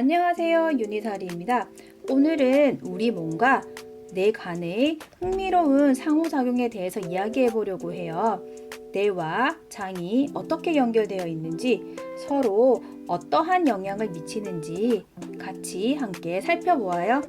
안녕하세요, 윤희사리입니다. 오늘은 우리 몸과 내 간의 흥미로운 상호작용에 대해서 이야기해 보려고 해요. 뇌와 장이 어떻게 연결되어 있는지, 서로 어떠한 영향을 미치는지 같이 함께 살펴보아요.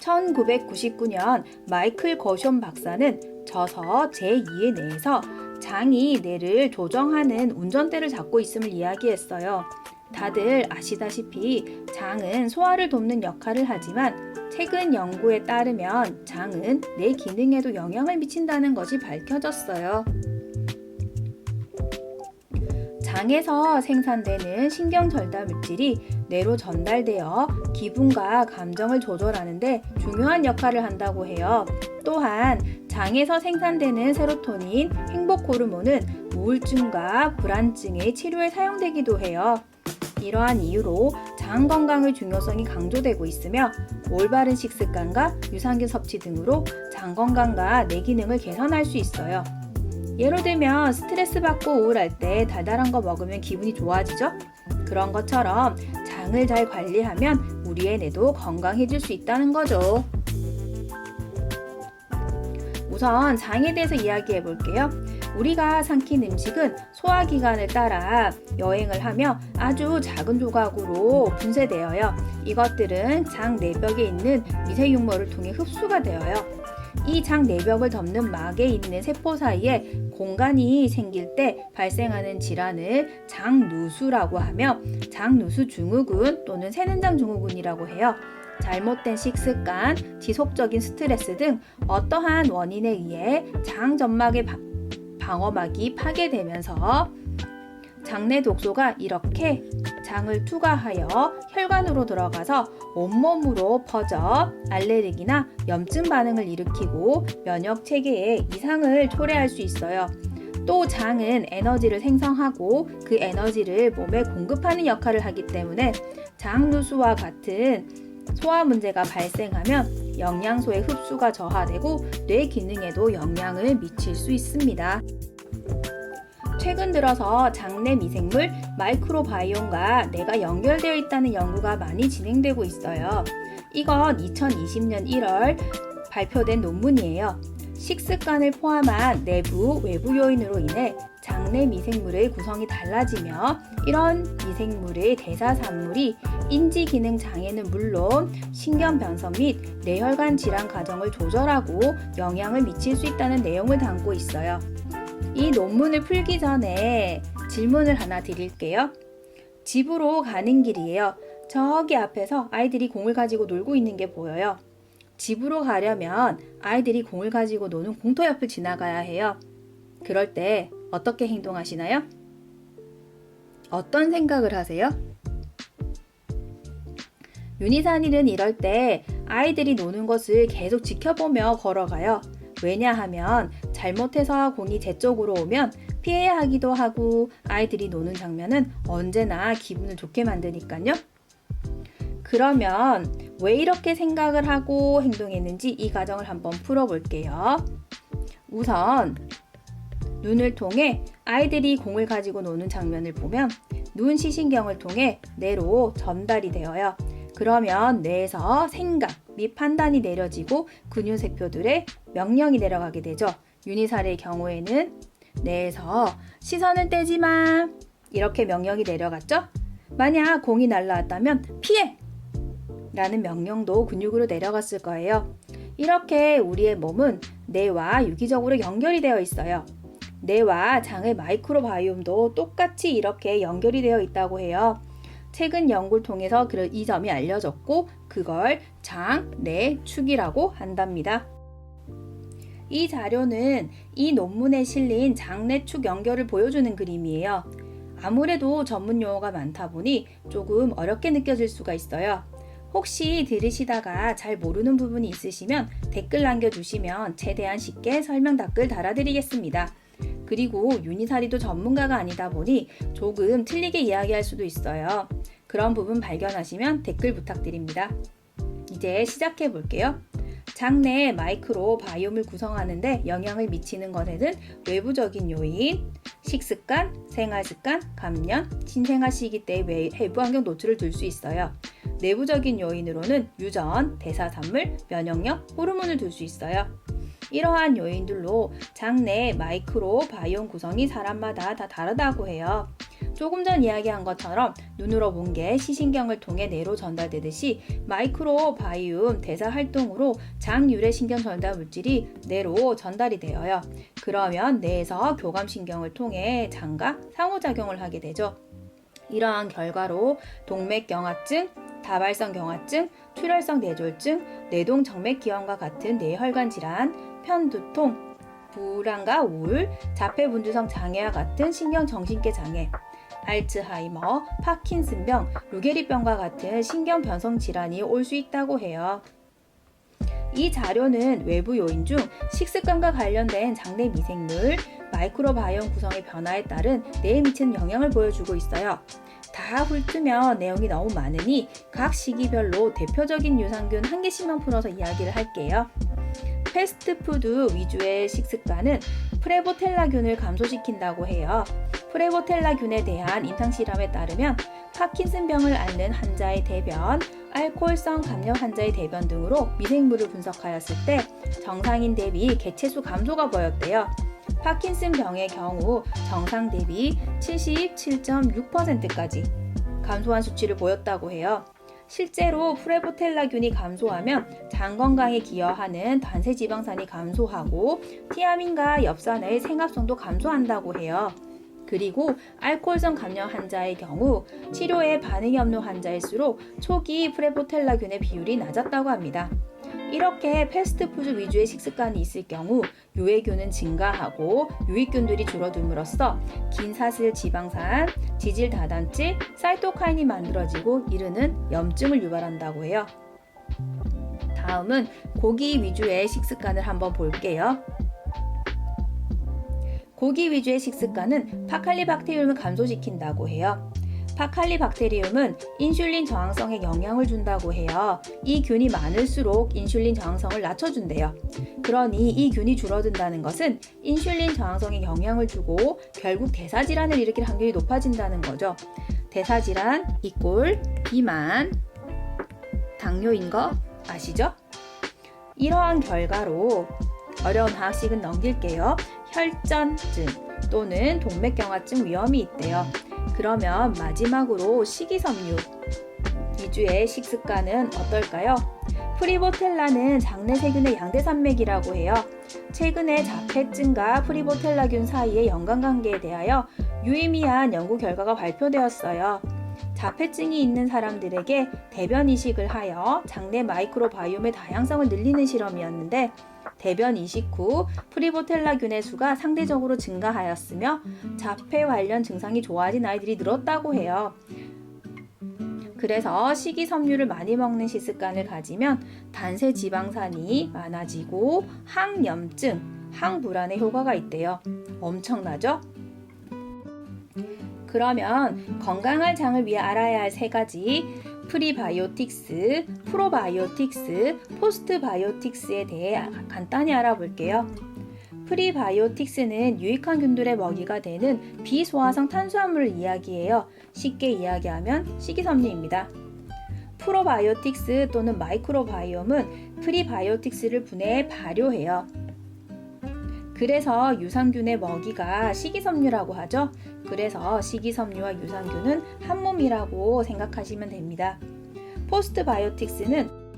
1999년 마이클 거숑 박사는 저서 제2의 뇌에서 장이 뇌를 조정하는 운전대를 잡고 있음을 이야기했어요. 다들 아시다시피 장은 소화를 돕는 역할을 하지만 최근 연구에 따르면 장은 뇌 기능에도 영향을 미친다는 것이 밝혀졌어요. 장에서 생산되는 신경 전달 물질이 뇌로 전달되어 기분과 감정을 조절하는데 중요한 역할을 한다고 해요. 또한 장에서 생산되는 세로토닌, 행복 호르몬은 우울증과 불안증의 치료에 사용되기도 해요. 이러한 이유로 장 건강의 중요성이 강조되고 있으며 올바른 식습관과 유산균 섭취 등으로 장 건강과 뇌 기능을 개선할 수 있어요. 예를 들면 스트레스 받고 우울할 때 달달한 거 먹으면 기분이 좋아지죠? 그런 것처럼 장을 잘 관리하면 우리의 뇌도 건강해질 수 있다는 거죠. 우선 장에 대해서 이야기해 볼게요. 우리가 삼킨 음식은 소화기관을 따라 여행을 하며 아주 작은 조각으로 분쇄되어요. 이것들은 장 내벽에 있는 미세육모를 통해 흡수가 되어요. 이 장 내벽을 덮는 막에 있는 세포 사이에 공간이 생길 때 발생하는 질환을 장누수라고 하며 장누수 증후군 또는 새는장 증후군이라고 해요. 잘못된 식습관, 지속적인 스트레스 등 어떠한 원인에 의해 장 점막의 방어막이 파괴되면서 장내 독소가 이렇게 장을 투과하여 혈관으로 들어가서 온몸으로 퍼져 알레르기나 염증 반응을 일으키고 면역 체계에 이상을 초래할 수 있어요. 또 장은 에너지를 생성하고 그 에너지를 몸에 공급하는 역할을 하기 때문에 장누수와 같은 소화 문제가 발생하면 영양소의 흡수가 저하되고 뇌 기능에도 영향을 미칠 수 있습니다. 최근 들어서 장내 미생물 마이크로바이옴과 뇌가 연결되어 있다는 연구가 많이 진행되고 있어요. 이건 2020년 1월 발표된 논문이에요. 식습관을 포함한 내부, 외부 요인으로 인해 장내 미생물의 구성이 달라지며 이런 미생물의 대사산물이 인지기능 장애는 물론 신경변성 및 뇌혈관 질환 과정을 조절하고 영향을 미칠 수 있다는 내용을 담고 있어요. 이 논문을 풀기 전에 질문을 하나 드릴게요. 집으로 가는 길이에요. 저기 앞에서 아이들이 공을 가지고 놀고 있는 게 보여요. 집으로 가려면 아이들이 공을 가지고 노는 공터 옆을 지나가야 해요. 그럴 때 어떻게 행동하시나요? 어떤 생각을 하세요? 윤희산이는 이럴 때 아이들이 노는 것을 계속 지켜보며 걸어가요. 왜냐하면 잘못해서 공이 제 쪽으로 오면 피해야 하기도 하고 아이들이 노는 장면은 언제나 기분을 좋게 만드니까요. 그러면 왜 이렇게 생각을 하고 행동했는지 이 과정을 한번 풀어볼게요. 우선 눈을 통해 아이들이 공을 가지고 노는 장면을 보면 눈 시신경을 통해 뇌로 전달이 되어요. 그러면 뇌에서 생각 및 판단이 내려지고 근육세포들의 명령이 내려가게 되죠. 윤희사리의 경우에는 뇌에서 시선을 떼지 마 이렇게 명령이 내려갔죠. 만약 공이 날라왔다면 피해! 라는 명령도 근육으로 내려갔을 거예요. 이렇게 우리의 몸은 뇌와 유기적으로 연결이 되어 있어요. 뇌와 장의 마이크로바이옴도 똑같이 이렇게 연결이 되어 있다고 해요. 최근 연구를 통해서 이 점이 알려졌고 그걸 장뇌축이라고 한답니다. 이 자료는 이 논문에 실린 장뇌축 연결을 보여주는 그림이에요. 아무래도 전문 용어가 많다 보니 조금 어렵게 느껴질 수가 있어요. 혹시 들으시다가 잘 모르는 부분이 있으시면 댓글 남겨주시면 최대한 쉽게 설명 댓글 달아드리겠습니다. 그리고 윤희사리도 전문가가 아니다 보니 조금 틀리게 이야기할 수도 있어요. 그런 부분 발견하시면 댓글 부탁드립니다. 이제 시작해 볼게요. 장내 마이크로 바이옴을 구성하는데 영향을 미치는 것에는 외부적인 요인, 식습관, 생활습관, 감염, 신생아 시기 때 외부 환경 노출을 들 수 있어요. 내부적인 요인으로는 유전, 대사산물, 면역력, 호르몬을 들 수 있어요. 이러한 요인들로 장내 마이크로 바이옴 구성이 사람마다 다 다르다고 해요. 조금 전 이야기한 것처럼 눈으로 본 게 시신경을 통해 뇌로 전달되듯이 마이크로 바이옴 대사 활동으로 장 유래 신경 전달 물질이 뇌로 전달이 되어요. 그러면 뇌에서 교감신경을 통해 장과 상호작용을 하게 되죠. 이러한 결과로 동맥경화증, 다발성 경화증, 출혈성 뇌졸중, 뇌동정맥기형과 같은 뇌혈관 질환, 편두통, 불안과 우울, 자폐분두성 장애와 같은 신경정신계 장애, 알츠하이머, 파킨슨병, 루게리병과 같은 신경변성 질환이 올 수 있다고 해요. 이 자료는 외부 요인 중 식습관과 관련된 장내 미생물, 마이크로바이옴 구성의 변화에 따른 뇌에 미치는 영향을 보여주고 있어요. 다 훑으면 내용이 너무 많으니 각 시기별로 대표적인 유산균 한 개씩만 풀어서 이야기를 할게요. 패스트푸드 위주의 식습관은 프레보텔라균을 감소시킨다고 해요. 프레보텔라균에 대한 임상실험에 따르면 파킨슨병을 앓는 환자의 대변, 알코올성 감염 환자의 대변 등으로 미생물을 분석하였을 때 정상인 대비 개체수 감소가 보였대요. 파킨슨병의 경우 정상 대비 77.6%까지 감소한 수치를 보였다고 해요. 실제로 프레보텔라균이 감소하면 장 건강에 기여하는 단세지방산이 감소하고 티아민과 엽산의 생합성도 감소한다고 해요. 그리고 알코올성 감염 환자의 경우 치료에 반응이 없는 환자일수록 초기 프레보텔라균의 비율이 낮았다고 합니다. 이렇게 패스트푸드 위주의 식습관이 있을 경우 유해균은 증가하고 유익균들이 줄어듦으로써 긴사슬 지방산, 지질 다단질, 사이토카인이 만들어지고 이르는 염증을 유발한다고 해요. 다음은 고기 위주의 식습관을 한번 볼게요. 고기 위주의 식습관은 파칼리박테리움을 감소시킨다고 해요. 파칼리박테리움은 인슐린 저항성에 영향을 준다고 해요. 이 균이 많을수록 인슐린 저항성을 낮춰준대요. 그러니 이 균이 줄어든다는 것은 인슐린 저항성에 영향을 주고 결국 대사질환을 일으킬 확률이 높아진다는 거죠. 대사질환 이꼴 비만, 당뇨인 거 아시죠? 이러한 결과로 어려운 화학식은 넘길게요. 혈전증 또는 동맥경화증 위험이 있대요. 그러면 마지막으로 식이섬유 위주의 식습관은 어떨까요? 프리보텔라는 장내 세균의 양대산맥이라고 해요. 최근에 자폐증과 프리보텔라균 사이의 연관관계에 대하여 유의미한 연구 결과가 발표되었어요. 자폐증이 있는 사람들에게 대변 이식을 하여 장내 마이크로바이옴의 다양성을 늘리는 실험이었는데 대변 이식 후 프리보텔라균의 수가 상대적으로 증가하였으며 자폐 관련 증상이 좋아진 아이들이 늘었다고 해요. 그래서 식이섬유를 많이 먹는 식습관을 가지면 단세 지방산이 많아지고 항염증, 항불안의 효과가 있대요. 엄청나죠? 그러면 건강한 장을 위해 알아야 할 세 가지 프리바이오틱스, 프로바이오틱스, 포스트바이오틱스에 대해 간단히 알아볼게요. 프리바이오틱스는 유익한 균들의 먹이가 되는 비소화성 탄수화물을 이야기해요. 쉽게 이야기하면 식이섬유입니다. 프로바이오틱스 또는 마이크로바이옴은 프리바이오틱스를 분해해 발효해요. 그래서 유산균의 먹이가 식이섬유라고 하죠. 그래서 식이섬유와 유산균은 한 몸이라고 생각하시면 됩니다. 포스트바이오틱스는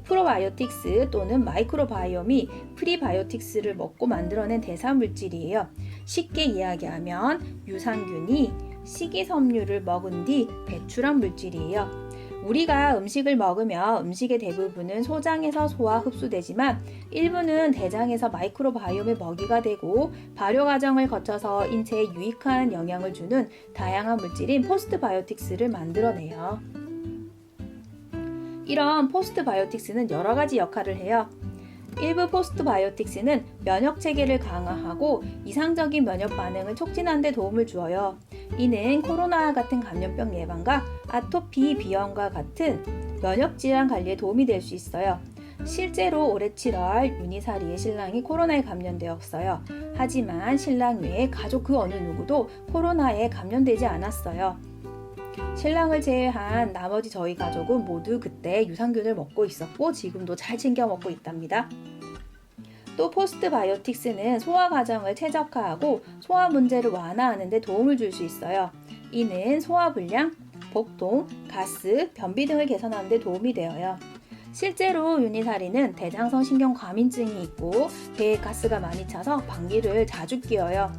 프로바이오틱스 또는 마이크로바이옴이 프리바이오틱스를 먹고 만들어낸 대사물질이에요. 쉽게 이야기하면 유산균이 식이섬유를 먹은 뒤 배출한 물질이에요. 우리가 음식을 먹으며 음식의 대부분은 소장에서 소화 흡수되지만 일부는 대장에서 마이크로바이옴의 먹이가 되고 발효 과정을 거쳐서 인체에 유익한 영향을 주는 다양한 물질인 포스트바이오틱스를 만들어내요. 이런 포스트바이오틱스는 여러 가지 역할을 해요. 일부 포스트바이오틱스는 면역 체계를 강화하고 이상적인 면역 반응을 촉진하는 데 도움을 주어요. 이는 코로나와 같은 감염병 예방과 아토피 비염과 같은 면역 질환 관리에 도움이 될 수 있어요. 실제로 올해 7월 윤희사리의 신랑이 코로나에 감염되었어요. 하지만 신랑 외에 가족 그 어느 누구도 코로나에 감염되지 않았어요. 신랑을 제외한 나머지 저희 가족은 모두 그때 유산균을 먹고 있었고 지금도 잘 챙겨 먹고 있답니다. 또 포스트바이오틱스는 소화 과정을 최적화하고 소화 문제를 완화하는 데 도움을 줄 수 있어요. 이는 소화불량, 복통, 가스, 변비 등을 개선하는 데 도움이 되어요. 실제로 윤희사리는 대장성 신경과민증이 있고 배에 가스가 많이 차서 방귀를 자주 뀌어요.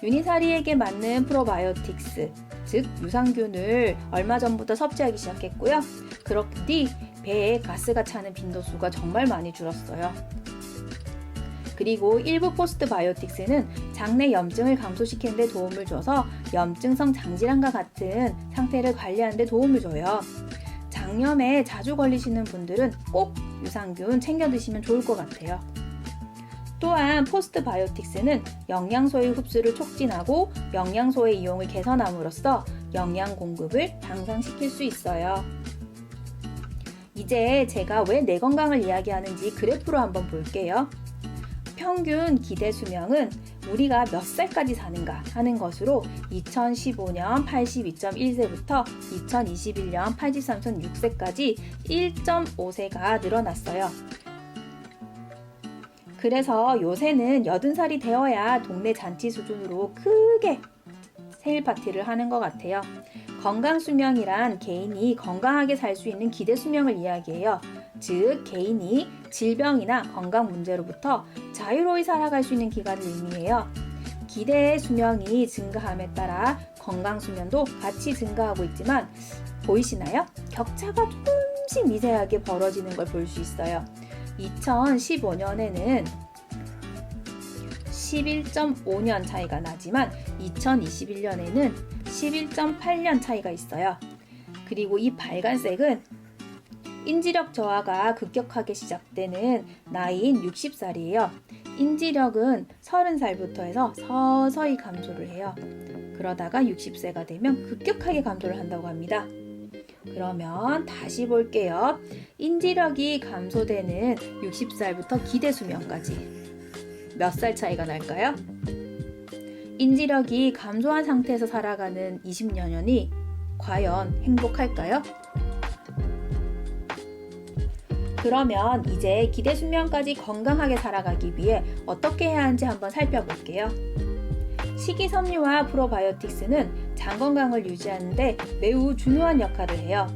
윤희사리에게 맞는 프로바이오틱스, 즉 유산균을 얼마 전부터 섭취하기 시작했고요. 그렇더니 배에 가스가 차는 빈도수가 정말 많이 줄었어요. 그리고 일부 포스트바이오틱스는 장내 염증을 감소시키는 데 도움을 줘서 염증성 장질환과 같은 상태를 관리하는 데 도움을 줘요. 장염에 자주 걸리시는 분들은 꼭 유산균 챙겨 드시면 좋을 것 같아요. 또한 포스트바이오틱스는 영양소의 흡수를 촉진하고 영양소의 이용을 개선함으로써 영양 공급을 향상시킬 수 있어요. 이제 제가 왜 내 건강을 이야기하는지 그래프로 한번 볼게요. 평균 기대 수명은 우리가 몇 살까지 사는가 하는 것으로 2015년 82.1세부터 2021년 83.6세까지 1.5세가 늘어났어요. 그래서 요새는 80살이 되어야 동네 잔치 수준으로 크게 생일 파티를 하는 것 같아요. 건강 수명이란 개인이 건강하게 살 수 있는 기대 수명을 이야기해요. 즉 개인이 질병이나 건강 문제로부터 자유로이 살아갈 수 있는 기간을 의미해요. 기대 수명이 증가함에 따라 건강 수명도 같이 증가하고 있지만 보이시나요? 격차가 조금씩 미세하게 벌어지는 걸 볼 수 있어요. 2015년에는 11.5년 차이가 나지만 2021년에는 11.8년 차이가 있어요. 그리고 이 빨간색은 인지력 저하가 급격하게 시작되는 나이인 60살이에요. 인지력은 30살부터 해서 서서히 감소를 해요. 그러다가 60세가 되면 급격하게 감소를 한다고 합니다. 그러면 다시 볼게요. 인지력이 감소되는 60살부터 기대 수명까지 몇 살 차이가 날까요? 인지력이 감소한 상태에서 살아가는 20년이 과연 행복할까요? 그러면 이제 기대 수명까지 건강하게 살아가기 위해 어떻게 해야 하는지 한번 살펴볼게요. 식이섬유와 프로바이오틱스는 장 건강을 유지하는 데 매우 중요한 역할을 해요.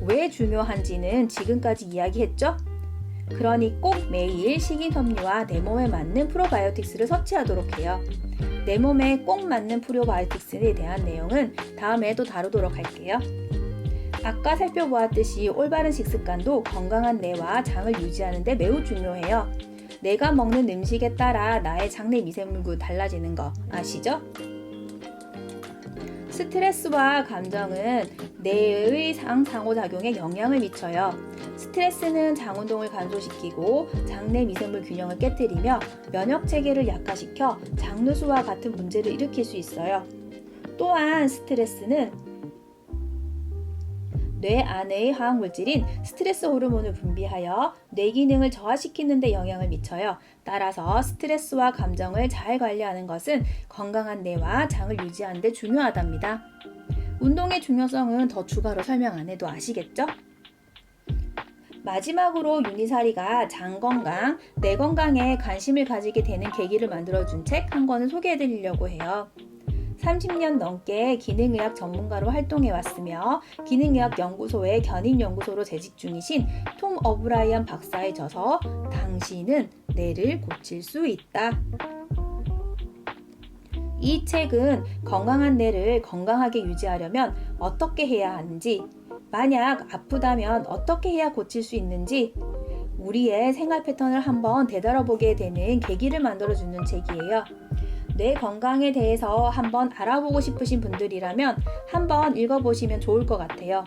왜 중요한지는 지금까지 이야기했죠? 그러니 꼭 매일 식이섬유와 내 몸에 맞는 프로바이오틱스를 섭취하도록 해요. 내 몸에 꼭 맞는 프로바이오틱스에 대한 내용은 다음에 또 다루도록 할게요. 아까 살펴보았듯이 올바른 식습관도 건강한 뇌와 장을 유지하는 데 매우 중요해요. 내가 먹는 음식에 따라 나의 장내 미생물도 달라지는 거 아시죠? 스트레스와 감정은 뇌의 상호작용에 영향을 미쳐요. 스트레스는 장 운동을 감소시키고 장내 미생물 균형을 깨뜨리며 면역 체계를 약화시켜 장누수와 같은 문제를 일으킬 수 있어요. 또한 스트레스는 뇌 안의 화학물질인 스트레스 호르몬을 분비하여 뇌 기능을 저하시키는 데 영향을 미쳐요. 따라서 스트레스와 감정을 잘 관리하는 것은 건강한 뇌와 장을 유지하는 데 중요하답니다. 운동의 중요성은 더 추가로 설명 안 해도 아시겠죠? 마지막으로 윤희사리가 장 건강, 뇌 건강에 관심을 가지게 되는 계기를 만들어준 책 한 권을 소개해 드리려고 해요. 30년 넘게 기능의학 전문가로 활동해왔으며 기능의학 연구소의 견인연구소로 재직 중이신 톰 어브라이언 박사의 저서 당신은 뇌를 고칠 수 있다. 이 책은 건강한 뇌를 건강하게 유지하려면 어떻게 해야 하는지, 만약 아프다면 어떻게 해야 고칠 수 있는지 우리의 생활 패턴을 한번 되돌아보게 되는 계기를 만들어주는 책이에요. 뇌 건강에 대해서 한번 알아보고 싶으신 분들이라면 한번 읽어보시면 좋을 것 같아요.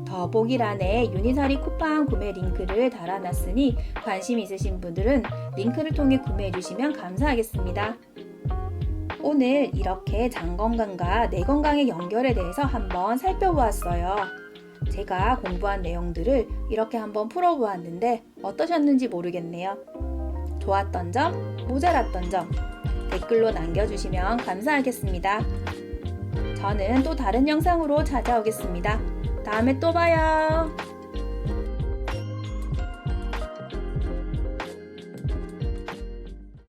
더보기란에 윤희사리 쿠팡 구매 링크를 달아놨으니 관심 있으신 분들은 링크를 통해 구매해 주시면 감사하겠습니다. 오늘 이렇게 장 건강과 뇌 건강의 연결에 대해서 한번 살펴보았어요. 제가 공부한 내용들을 이렇게 한번 풀어보았는데 어떠셨는지 모르겠네요. 좋았던 점, 모자랐던 점 댓글로 남겨주시면 감사하겠습니다. 저는 또 다른 영상으로 찾아오겠습니다. 다음에 또 봐요.